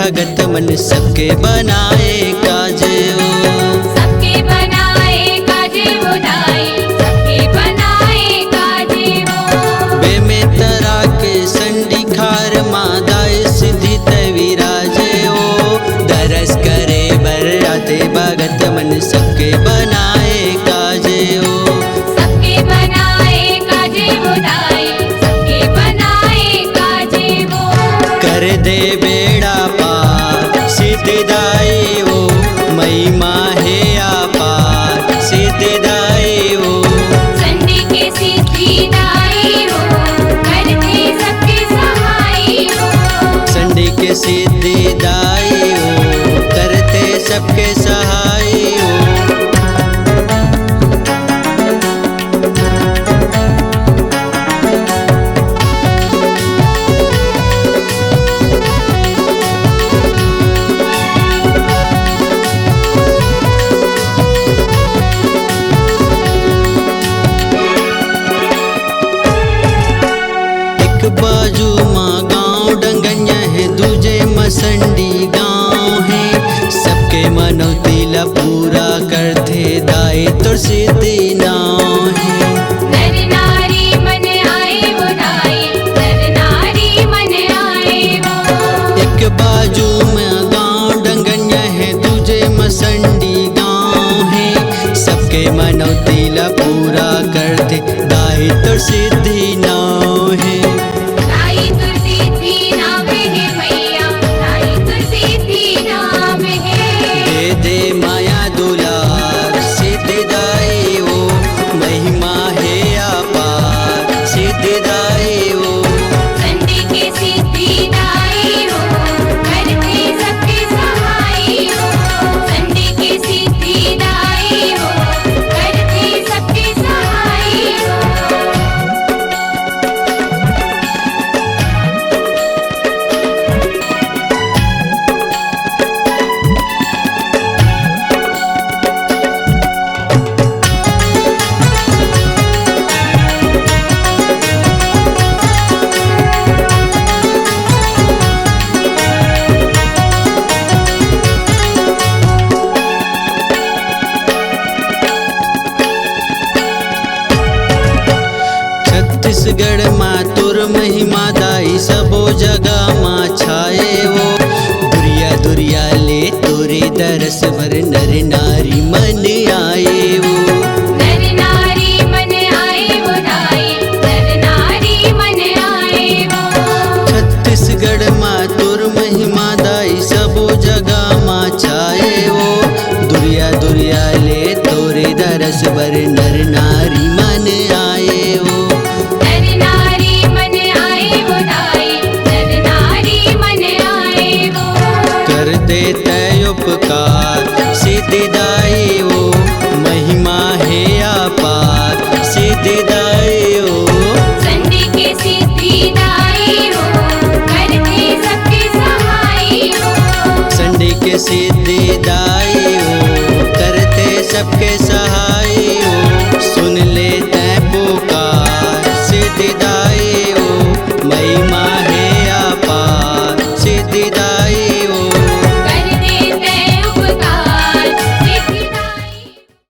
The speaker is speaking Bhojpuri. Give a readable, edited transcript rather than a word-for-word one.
भगत मन सबके बनाए काज सबके बनाए काज वो दाई, सबके बनाए काज वो। बे में तरा के संडी खार मादाय सिद्धि तविराजे ओ दरस करे बर आते भगत मन सबके बनाए काज ओ सबके बनाए काज वो दाई, सबके बनाए काज वो। कर दे बेड़ा पार सिद्धिदाई ओ महिमा है अपार सिद्धिदाई ओ संडे के सिद्धिदाई हो, करते सबके सहाय हो। संडे के सिद्धिदाई ओ करते सबके सहाय ओ बाजू माँ गाँव डंगन्या है दूजे मसंडी गाँव है सबके मनौती ला पूरा करते दाई तो सिद्धि नाव है नर नारी मन आए वो दाई, नर नारी मन आए वो। एक बाजू में गाँव डंगन्या है दूजे मसंडी गाँव है सबके मनौती ला पूरा करते दाई तो सिद्धि नाव है दाई तो सिद्धि नाम है मैया, दाई तो सिद्धि नाम है। दे दे माया दुलार सिद्धिदाई ओ महिमा है अपार सिद्धिदाई ओ संडे के सिद्धिदाई हो, करते सबके सहाय हो। संडे के सिद्धिदाई हो, करते सबके सहाय हो। छत्तीसगढ़ माँ तुर महिमा दाई सबो जगह माँ छाए वो दुरिया दुरिया ले तोरे दरस भर नर नारी मन आए वो नर नारी मन आए वो दाई, नर नारी मन आए वो। छत्तीसगढ़ माँ तुर महिमा दाई सबो जगह माँ छाए वो दुरिया दुरिया ले तोरे दरस भर नर नारी मन आए वो नर नारी मन आए वो दाई, नर नारी मन आए वो। कर देते उपकार सिद्धिदाई ओ महिमा है अपार सिद्धिदाई ओ संडे के सिद्धिदाई हो, करते सबके सहाय हो। संडे के सिद्धिदाई